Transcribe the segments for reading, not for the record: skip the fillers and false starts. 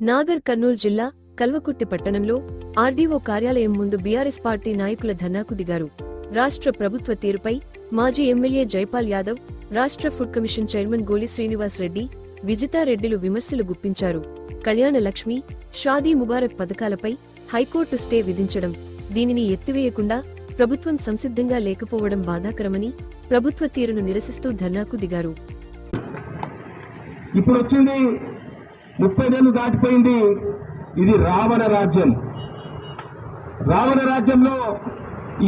నాగర్ కర్నూలు జిల్లా కల్వకుర్తి పట్టణంలో ఆర్డీఓ కార్యాలయం ముందు బీఆర్ఎస్ పార్టీ నాయకుల ధర్నాకు దిగారు. రాష్ట్ర ప్రభుత్వ తీరుపై మాజీ ఎమ్మెల్యే జైపాల్ యాదవ్, రాష్ట్ర ఫుడ్ కమిషన్ చైర్మన్ గోలి శ్రీనివాస్ రెడ్డి, విజితారెడ్డిలు విమర్శలు గుప్పించారు. కళ్యాణ లక్ష్మి, షాదీ ముబారక్ పథకాలపై హైకోర్టు స్టే విధించడం, దీనిని ఎత్తివేయకుండా ప్రభుత్వం సంసిద్ధంగా లేకపోవడం బాధాకరమని ప్రభుత్వ తీరును నిరసిస్తూ ధర్నాకు దిగారు. ఇప్పుడు వచ్చింది 30 ఏళ్లు దాటిపోయింది. ఇది రావణ రాజ్యం. రావణ రాజ్యంలో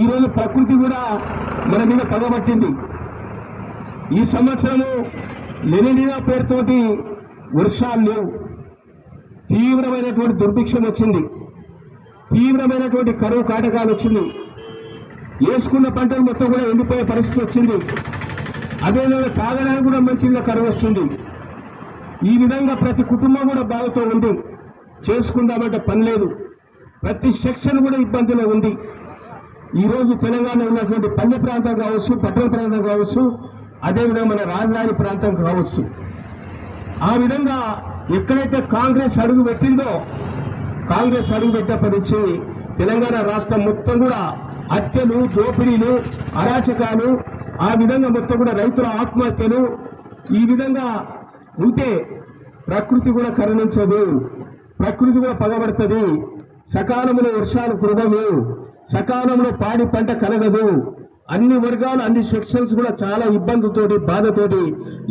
ఈరోజు ప్రకృతి కూడా మన మీద పగబట్టింది. ఈ సంవత్సరము లెనినినా పేరుతోటి వర్షాలు లేవు. తీవ్రమైనటువంటి దుర్భిక్షం వచ్చింది. తీవ్రమైనటువంటి కరువు కాటకాలు వచ్చింది. వేసుకున్న పంటలు మొత్తం కూడా ఎండిపోయే పరిస్థితి వచ్చింది. అదేవిధంగా తాగడానికి కూడా మంచిగా కరువు వస్తుంది. ఈ విధంగా ప్రతి కుటుంబం కూడా బాధతో ఉంది. చేసుకుందామంటే పని లేదు. ప్రతి సెక్షన్ కూడా ఇబ్బందిలో ఉంది. ఈరోజు తెలంగాణ ఉన్నటువంటి పల్లె ప్రాంతం కావచ్చు, పట్టణ ప్రాంతం కావచ్చు, అదేవిధంగా మన రాజధాని ప్రాంతం కావచ్చు, ఆ విధంగా ఎక్కడైతే కాంగ్రెస్ అడుగు పెట్టిందో, కాంగ్రెస్ అడుగు పెట్టేప్పటి నుంచి తెలంగాణ రాష్ట్రం మొత్తం కూడా హత్యలు, దోపిడీలు, అరాచకాలు, ఆ విధంగా మొత్తం కూడా రైతుల ఆత్మహత్యలు, ఈ విధంగా ఉంటే ప్రకృతి కూడా కరుణించదు. ప్రకృతి కూడా పగబడుతుంది. సకాలంలో వర్షాలు కురవవు. సకాలంలో పాడి పంట కలగదు. అన్ని వర్గాలు, అన్ని సెక్షన్స్ కూడా చాలా ఇబ్బందితోటి, బాధతోటి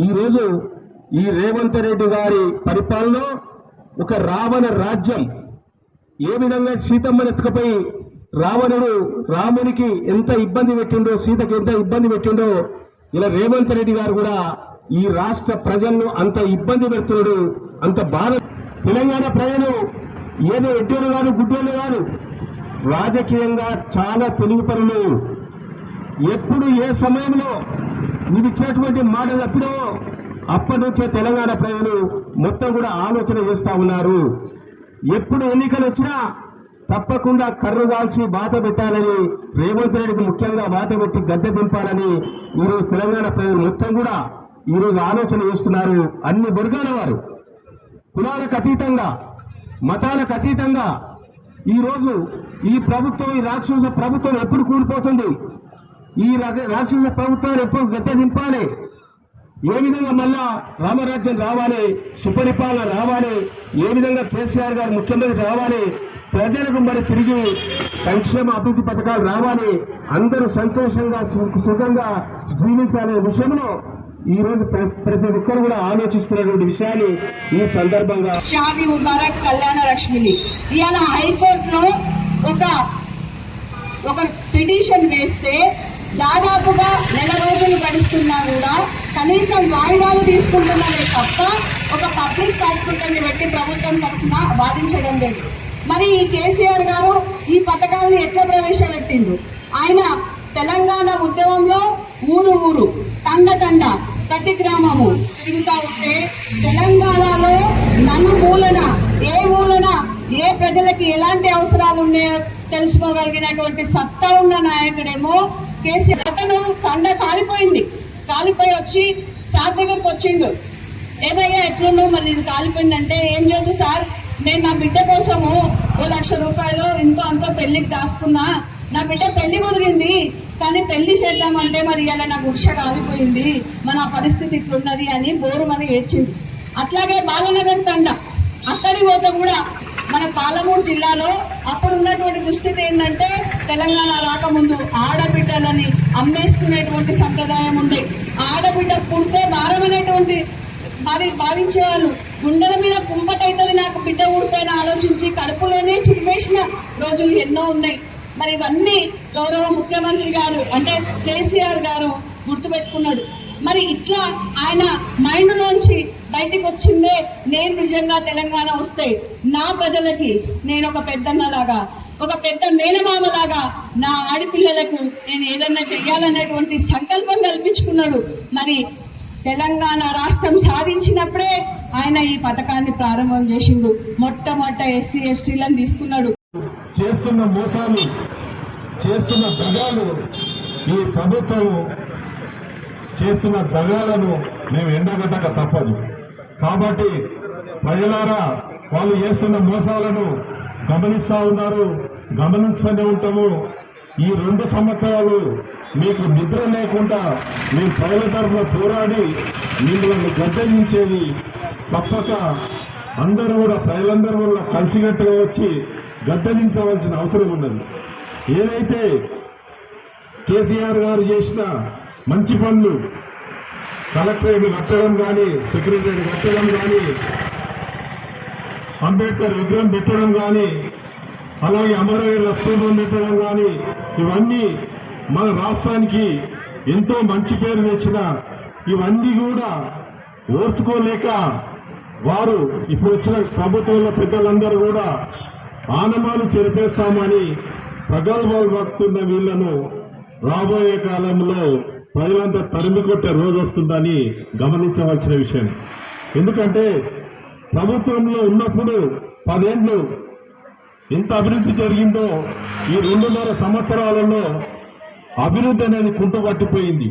ఈరోజు ఈ రేవంత్ రెడ్డి గారి పరిపాలనలో ఒక రావణ రాజ్యం. ఏ విధంగా సీతమ్మని ఎత్తుకుపోయి రావణుడు రామునికి ఎంత ఇబ్బంది పెట్టిండో, సీతకి ఎంత ఇబ్బంది పెట్టిండో, ఇలా రేవంత్ రెడ్డి గారు కూడా ఈ రాష్ట్ర ప్రజలను అంత ఇబ్బంది పెడుతున్నాడు. అంత బాధ. తెలంగాణ ప్రజలు ఏదో ఎడ్డోలు కాదు, గుడ్డోలు కాదు, రాజకీయంగా చాలా తెలివిపరులు. ఎప్పుడు ఏ సమయంలో ఇది ఇచ్చినటువంటి మాటలు అప్పుడో అప్పటి నుంచే తెలంగాణ ప్రజలు మొత్తం కూడా ఆలోచన చేస్తా ఉన్నారు. ఎప్పుడు ఎన్నికలు వచ్చినా తప్పకుండా కర్రు కాల్చి బాత పెట్టాలని, రేవంత్ రెడ్డికి ముఖ్యంగా బాత పెట్టి గద్దె దింపాలని ఈరోజు తెలంగాణ ప్రజలు మొత్తం కూడా ఈరోజు ఆలోచన చేస్తున్నారు. అన్ని వర్గాల వారు, కులాలకు అతీతంగా, మతాలకు అతీతంగా ఈరోజు ఈ ప్రభుత్వం, ఈ రాక్షస ప్రభుత్వం ఎప్పుడు కూలిపోతుంది, ఈ రాక్షస ప్రభుత్వాన్ని ఎప్పుడు గద్దె దింపాలి, ఏ విధంగా మళ్ళా రామరాజ్యం రావాలి, సుపరిపాలన రావాలి, ఏ విధంగా కేసీఆర్ గారు ముఖ్యమంత్రి రావాలి, ప్రజలకు మరి తిరిగి సంక్షేమ అభివృద్ధి పథకాలు రావాలి, అందరూ సంతోషంగా సుఖంగా జీవించాలనే విషయంలో ఈ రోజు ప్రతి ఒక్కరు కూడా ఆలోచిస్తున్నటువంటి విషయాన్ని ఈ సందర్భంగా షాదీ ముబారక్, కళ్యాణ లక్ష్మిని ఇవాళ హైకోర్టులో ఒక పిటిషన్ వేస్తే దాదాపుగా 1 రోజులు గడుస్తున్నా కూడా కనీసం వాయిదాలు తీసుకుంటున్నారే తప్ప ఒక పబ్లిక్ ప్రాసిక్యూటర్ని పెట్టి ప్రభుత్వం తరఫున వాదించడం లేదు. మరి ఈ కేసీఆర్ గారు ఈ పథకాలను ఎట్లా ప్రవేశపెట్టిండు? ఆయన తెలంగాణ ఉద్యమంలో ఊరు తండ ప్రతి గ్రామము తిరుగుతూ ఉంటే తెలంగాణలో నలుమూలన ఏ ప్రజలకి ఎలాంటి అవసరాలు ఉన్నాయో తెలుసుకోగలిగినటువంటి సత్తా ఉన్న నాయకుడేమో కేసీఆర్. అతను తండ కాలిపోయి వచ్చి సార్ దగ్గరకు వచ్చిండు. ఏమయ్యా ఎట్లున్నావు, మరి ఇది కాలిపోయిందంటే, ఏం చేయదు సార్, నేను నా బిడ్డ కోసము 1,00,000 రూపాయలు ఇంతో అంతో పెళ్లికి దాచుకున్నా, నా బిడ్డ పెళ్లి కుదిరింది, కానీ పెళ్లి చేద్దామంటే మరి ఇలా నా గుడిసె కాలిపోయింది, మన పరిస్థితి ఇట్లున్నది అని బోరుమని ఏడ్చింది. అట్లాగే బాలనగర్ తండ, అక్కడికి పోతే కూడా మన పాలమూరు జిల్లాలో అప్పుడు ఉన్నటువంటి దుస్థితి ఏంటంటే, తెలంగాణ రాకముందు ఆడబిడ్డలని అమ్మేసుకునేటువంటి సంప్రదాయం ఉండే. ఆడబిడ్డ పుడితే భారం అనేటువంటి భావించేవాళ్ళు. గుండెల మీద కుంపటైతుంది నాకు బిడ్డ ఊడిపోయిన ఆలోచించి కడుపులోనే చిరివేసిన రోజులు ఎన్నో ఉన్నాయి. మరి ఇవన్నీ గౌరవ ముఖ్యమంత్రి గారు అంటే కేసీఆర్ గారు గుర్తుపెట్టుకున్నాడు. మరి ఇట్లా ఆయన మైండ్లోంచి బయటికి వచ్చిందే, నేను నిజంగా తెలంగాణ వస్తే నా ప్రజలకి నేను ఒక పెద్దన్నలాగా, ఒక పెద్ద మేనమామలాగా నా ఆడపిల్లలకు నేను ఏదన్నా చెయ్యాలనేటువంటి సంకల్పం కల్పించుకున్నాడు. మరి తెలంగాణ రాష్ట్రం సాధించినప్పుడే ఆయన ఈ పథకాన్ని ప్రారంభం చేసిండు. మొట్టమొదట ఎస్సీ ఎస్టీలను తీసుకున్నాడు. చేస్తున్న మోసాలు, చేస్తున్న దగాలు, ఈ ప్రభుత్వం చేస్తున్న దగాలను మేము ఎండగట్టక తప్పదు. కాబట్టి ప్రజలారా వాళ్ళు చేస్తున్న మోసాలను గమనిస్తా ఉన్నారు, గమనిస్తూనే ఉంటాము. ఈ 2 సంవత్సరాలు మీకు నిద్ర లేకుండా మేము ప్రజల తరఫున పోరాడి మిమ్మల్ని గద్దెంచేది తప్పక అందరూ కూడా ప్రజలందరూ కూడా కలిసికట్టుగా వచ్చి గద్దెంచవలసిన అవసరం ఉన్నది. ఏదైతే కేసీఆర్ గారు చేసిన మంచి పనులు, కలెక్టరేట్ కట్టడం కానీ, సెక్రటరేట్ కట్టడం కానీ, అంబేద్కర్ విగ్రహం పెట్టడం కానీ, అలాగే అమరవీరుల స్తూపం పెట్టడం కానీ, ఇవన్నీ మన రాష్ట్రానికి ఎంతో మంచి పేరు తెచ్చిన ఇవన్నీ కూడా ఓర్చుకోలేక వారు ఇప్పుడు వచ్చిన ప్రభుత్వంలో పెద్దలందరూ కూడా ఆనమాలు చెరిపేస్తామని ప్రగల్భాలు పడుతున్న వీళ్లను రాబోయే కాలంలో ప్రజలంతా తరిమి కొట్టే రోజు వస్తుందని గమనించవలసిన విషయం. ఎందుకంటే ప్రభుత్వంలో ఉన్నప్పుడు 10 ఏళ్లు ఎంత అభివృద్ధి జరిగిందో ఈ 2.5 సంవత్సరాలలో అభివృద్ధి అనేది కుంటుపట్టిపోయింది.